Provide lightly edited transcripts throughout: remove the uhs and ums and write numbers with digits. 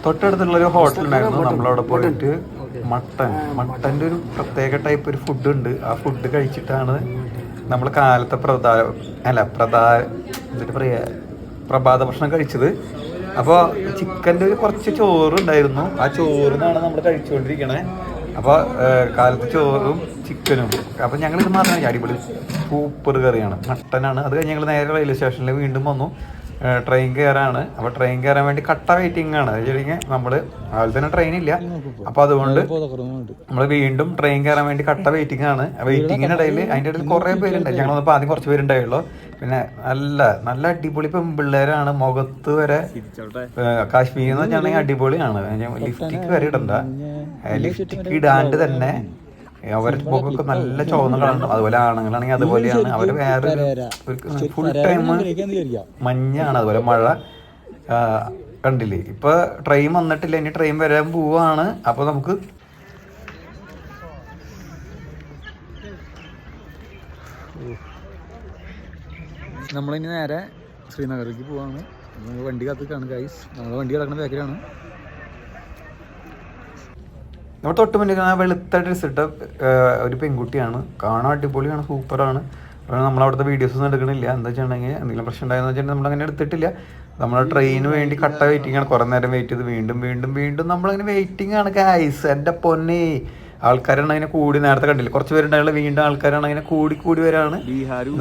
തൊട്ടടുത്തുള്ളൊരു ഹോട്ടലുണ്ടായിരുന്നു. നമ്മളവിടെ പോയിട്ട് മട്ടൻ്റെ ഒരു പ്രത്യേക ടൈപ്പ് ഒരു ഫുഡ് ഉണ്ട്. ആ ഫുഡ് കഴിച്ചിട്ടാണ് നമ്മൾ കാലത്തെ എന്നിട്ട് പറയുക പ്രഭാത ഭക്ഷണം കഴിച്ചത്. അപ്പോൾ ചിക്കൻ്റെ ഒരു കുറച്ച് ചോറുണ്ടായിരുന്നു. ആ ചോറിനാണ് നമ്മൾ കഴിച്ചുകൊണ്ടിരിക്കണേ. അപ്പോൾ കാലത്ത് ചോറും ചിക്കനും. അപ്പോൾ ഞങ്ങളിത് പറഞ്ഞാൽ അടിപൊളി സൂപ്പർ കറിയാണ്, മട്ടനാണ്. അത് കഴിഞ്ഞ് ഞങ്ങൾ നേരെ റെയിൽവേ സ്റ്റേഷനിൽ വീണ്ടും വന്നു. ട്രെയിൻ കയറാണ്. അപ്പോൾ ട്രെയിൻ കയറാൻ വേണ്ടി കട്ട വെയിറ്റിംഗ് ആണ്. അത് കഴിഞ്ഞാൽ നമ്മൾ അതിൽ തന്നെ ട്രെയിനില്ല. അപ്പോൾ അതുകൊണ്ട് നമ്മൾ വീണ്ടും ട്രെയിൻ കയറാൻ വേണ്ടി കട്ട വെയിറ്റിംഗ് ആണ്. വെയിറ്റിങ്ങിനിടയിൽ അതിൻ്റെ ഇടയിൽ കുറേ പേരുണ്ട്. ഞങ്ങൾ വന്നപ്പോൾ ആദ്യം കുറച്ച് പേരുണ്ടായുള്ളൂ. പിന്നെ നല്ല അടിപൊളി പെൺപിള്ളേരാണ്. മുഖത്ത് വരെ കാശ്മീർ എന്ന് വെച്ചിട്ടുണ്ടെങ്കിൽ അടിപൊളിയാണ്. ലിഫ്റ്റിക്ക് വരെ ഇടണ്ട, ലിഫ്റ്റിക്ക് ഇടാണ്ട് തന്നെ അവരുടെ മുഖമൊക്കെ നല്ല ചുവന്ന കളറുണ്ട്. അതുപോലെ ആണുങ്ങളാണെങ്കിൽ അതുപോലെയാണ്. അവർ വേറെ ഫുൾ ടൈം മഞ്ഞാണ്. അതുപോലെ മഴ കണ്ടില്ലേ. ഇപ്പൊ ട്രെയിൻ വന്നിട്ടില്ല, ഇനി ട്രെയിൻ വരാൻ പോവാണ്. അപ്പൊ നമുക്ക് നമ്മളിനി നേരെ ശ്രീനഗറിലേക്ക് പോവാണ്. നമ്മൾ വണ്ടി കാത്തിക്കാണ് ഗൈസ്. നമ്മൾ വണ്ടി കിടക്കുന്ന ബേക്കറിയാണ്. നമ്മൾ തൊട്ട് മുന്നിൽ വെളുത്ത ഡ്രസ് ഇട്ട ഒരു പെൺകുട്ടിയാണ്. കാണാൻ അടിപൊളിയാണ്, സൂപ്പറാണ്. നമ്മളവിടുത്തെ വീഡിയോസ് ഒന്നും എടുക്കണില്ല. എന്താ വെച്ചിട്ടുണ്ടെങ്കിൽ എന്തെങ്കിലും പ്രശ്നം ഉണ്ടായെന്ന് വെച്ചിട്ടുണ്ടെങ്കിൽ നമ്മളങ്ങനെ എടുത്തിട്ടില്ല. നമ്മൾ ട്രെയിന് വേണ്ടി കട്ട വെയിറ്റിംഗ് ആണ്. കുറേ നേരം വെയിറ്റ് ചെയ്ത് വീണ്ടും നമ്മളങ്ങനെ വെയിറ്റിംഗ് ആണ് ഗൈസ്. എൻ്റെ പൊന്നെ, ആൾക്കാരാണ് അതിനെ കൂടി. നേരത്തെ കണ്ടില്ല, കുറച്ച് പേരുണ്ടായുള്ള വീണ്ടും ആൾക്കാരാണ് അതിനെ കൂടി വരാണ്.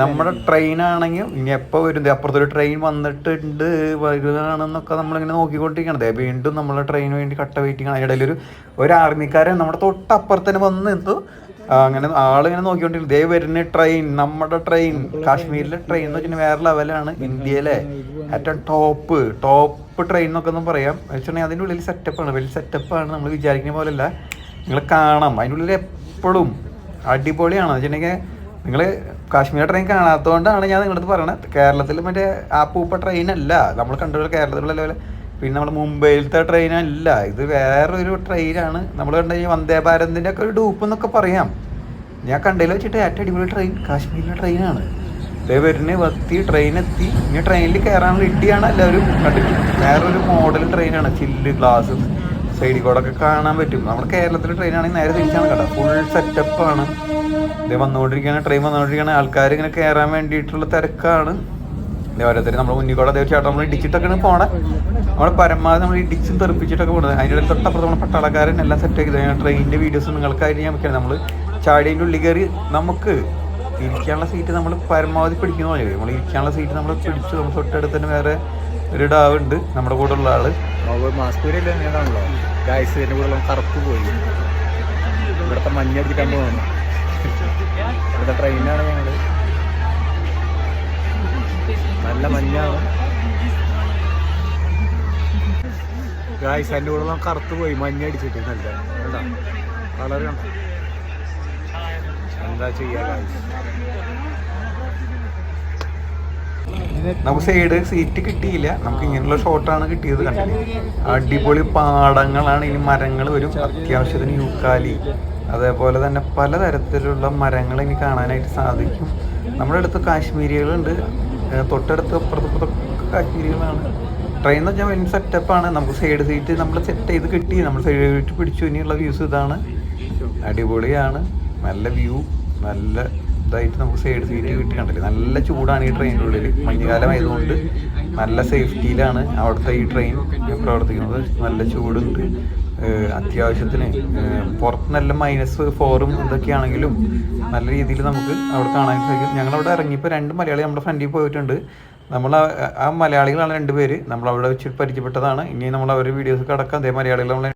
നമ്മുടെ ട്രെയിനാണെങ്കിൽ ഇനി എപ്പോൾ വരുന്നത്, അപ്പുറത്തൊരു ട്രെയിൻ വന്നിട്ടുണ്ട് വരുകയാണെന്നൊക്കെ നമ്മളിങ്ങനെ നോക്കിക്കൊണ്ടിരിക്കണത്. വീണ്ടും നമ്മളെ ട്രെയിന് വേണ്ടി കട്ട വെയിറ്റിംഗ് ആണ്. ഇടയിലൊരു ആർമിക്കാരൻ നമ്മുടെ തൊട്ടപ്പുറത്തന്നെ വന്ന് നിന്നു. അങ്ങനെ ആളിങ്ങനെ നോക്കിക്കൊണ്ടിരിക്കും. ദേ വരുന്ന ട്രെയിൻ, നമ്മുടെ ട്രെയിൻ, കാശ്മീരിലെ ട്രെയിൻ എന്ന് വെച്ചിട്ടുണ്ടെങ്കിൽ വേറെ ലെവലാണ്. ഇന്ത്യയിലെ ഏറ്റവും ടോപ്പ് ട്രെയിൻ എന്നൊക്കെ ഒന്നും പറയാം. വെച്ചിട്ടുണ്ടെങ്കിൽ അതിൻ്റെ ഉള്ളിൽ സെറ്റപ്പാണ്, വലിയ സെറ്റപ്പാണ്. നമ്മൾ വിചാരിക്കുന്ന പോലെയല്ല. നിങ്ങൾ കാണാം, അതിൻ്റെ ഉള്ളിൽ എപ്പോഴും അടിപൊളിയാണ്. വെച്ചിട്ടുണ്ടെങ്കിൽ നിങ്ങൾ കാശ്മീർ ട്രെയിൻ കാണാത്തതുകൊണ്ടാണ് ഞാൻ നിങ്ങളടുത്ത് പറയണത്. കേരളത്തിൽ മറ്റേ ആ പൂപ്പ ട്രെയിനല്ല നമ്മൾ കണ്ടുള്ള കേരളത്തിലുള്ള ലെവല്. പിന്നെ നമ്മുടെ മുംബൈയിലത്തെ ട്രെയിനല്ല, ഇത് വേറൊരു ട്രെയിനാണ്. നമ്മൾ കണ്ട ഈ വന്ദേ ഭാരതിൻ്റെ ഒക്കെ ഒരു ഡൂപ്പ് എന്നൊക്കെ പറയാം. ഞാൻ കണ്ടതിൽ വെച്ചിട്ട് ഏറ്റവും അടിപൊളി ട്രെയിൻ കാശ്മീരിലെ ട്രെയിനാണ്. ഇതേ വരുന്ന ട്രെയിൻ എത്തി. ഇനി ട്രെയിനിൽ കയറാനുള്ള ഇടിയാണ് എല്ലാവരും കണ്ടിട്ട്. വേറൊരു മോഡൽ ട്രെയിനാണ്, ചില്ല് ഗ്ലാസ് സൈഡിൽ കൂടെ ഒക്കെ കാണാൻ പറ്റും. നമ്മുടെ കേരളത്തിലെ ട്രെയിനാണെങ്കിൽ നേരെ തിരിച്ചാണ് കേട്ടോ. ഫുൾ സെറ്റപ്പാണ്. ഇത് ട്രെയിൻ വന്നുകൊണ്ടിരിക്കുകയാണ്. ആൾക്കാർ ഇങ്ങനെ കയറാൻ വേണ്ടിയിട്ടുള്ള തിരക്കാണ്. ഓരോരുത്തർ നമ്മുടെ മുന്നിൽ കൂടെ അതേ ചേട്ടൻ നമ്മൾ ഇടിച്ചിട്ടൊക്കെയാണ് പോണേ. നമ്മൾ പരമാവധി നമ്മൾ ഇടിച്ചും തെറിപ്പിച്ചിട്ടൊക്കെ പോകുന്നത്. അതിൻ്റെ ഇടയിൽ തൊട്ടപ്പുറത്ത് നമ്മുടെ പട്ടാളക്കാരൻ എല്ലാം സെറ്റ് ആക്കി. ട്രെയിനിൻ്റെ വീഡിയോസ് നിങ്ങൾക്കായിട്ട് ഞാൻ വെക്കണം. നമ്മൾ ചാടിയതിൻ്റെ ഉള്ളിൽ കയറി നമുക്ക് ഇരിക്കാനുള്ള സീറ്റ് നമ്മൾ പരമാവധി പിടിക്കുന്ന പോലെ നമ്മൾ ഇരിക്കാനുള്ള സീറ്റ് നമ്മൾ പിടിച്ചു. നമ്മൾ തൊട്ടടുത്ത് തന്നെ വേറെ ഒരു ഡാവുണ്ട് നമ്മുടെ കൂടെ ഉള്ള ആള്. മാസ്കൂരിയല്ലോ ഗായ്സിന്റെ കൂടെ കറുപ്പ് പോയി. ഇവിടുത്തെ മഞ്ഞടിക്കാൻ പോകുന്നു. ഇവിടുത്തെ ട്രെയിനാണ് ഞങ്ങൾ. നല്ല മഞ്ഞാണ് ഗായ്സ്. എൻ്റെ കൂടെ കറുത്ത് പോയി, മഞ്ഞടിച്ചിട്ട്. നല്ല കളർ എന്താ ചെയ്യാ ഗായ്സ്. നമുക്ക് സൈഡ് സീറ്റ് കിട്ടിയില്ല. നമുക്ക് ഇങ്ങനെയുള്ള ഷോട്ടാണ് കിട്ടിയത്. കണ്ടില്ലേ, അടിപൊളി പാടങ്ങളാണ്. ഇനി മരങ്ങൾ വരും. അത്യാവശ്യത്തിന് യൂക്കാലി, അതേപോലെ തന്നെ പലതരത്തിലുള്ള മരങ്ങൾ ഇനി കാണാനായിട്ട് സാധിക്കും. നമ്മുടെ അടുത്ത് കാശ്മീരികളുണ്ട്, തൊട്ടടുത്ത് അപ്പുറത്തൊക്കെ കാശ്മീരികളാണ്. ട്രെയിൻ എന്ന് വെച്ചാൽ വലിയ സെറ്റപ്പാണ്. നമുക്ക് സൈഡ് സീറ്റ് നമ്മൾ സെറ്റ് ചെയ്ത് കിട്ടി. നമ്മൾ സൈഡ് സീറ്റ് പിടിച്ചു. ഇനിയുള്ള വ്യൂസ് ഇതാണ്, അടിപൊളിയാണ്. നല്ല വ്യൂ, നല്ല ഇതായിട്ട് നമുക്ക് സൈഡ് സീറ്റ് കിട്ടി. കണ്ടില്ലേ, നല്ല ചൂടാണ് ഈ ട്രെയിനിൻ്റെ ഉള്ളിൽ. മഞ്ഞുകാലമായതുകൊണ്ട് നല്ല സേഫ്റ്റിയിലാണ് അവിടുത്തെ ഈ ട്രെയിൻ പ്രവർത്തിക്കുന്നത്. നല്ല ചൂടുണ്ട്. അത്യാവശ്യത്തിന് പുറത്ത് നല്ല -4 ഇതൊക്കെയാണെങ്കിലും നല്ല രീതിയിൽ നമുക്ക് അവിടെ കാണാൻ സാധിക്കും. ഞങ്ങളവിടെ ഇറങ്ങിയപ്പോൾ 2 മലയാളി നമ്മുടെ ഫ്രണ്ടിൽ പോയിട്ടുണ്ട്. നമ്മൾ ആ മലയാളികളാണ് 2 പേര്. നമ്മളവിടെ വെച്ച് പരിചയപ്പെട്ടതാണ്. ഇനി നമ്മൾ അവരുടെ വീഡിയോസ് കടക്കാം. അതേ മലയാളികൾ നമ്മൾ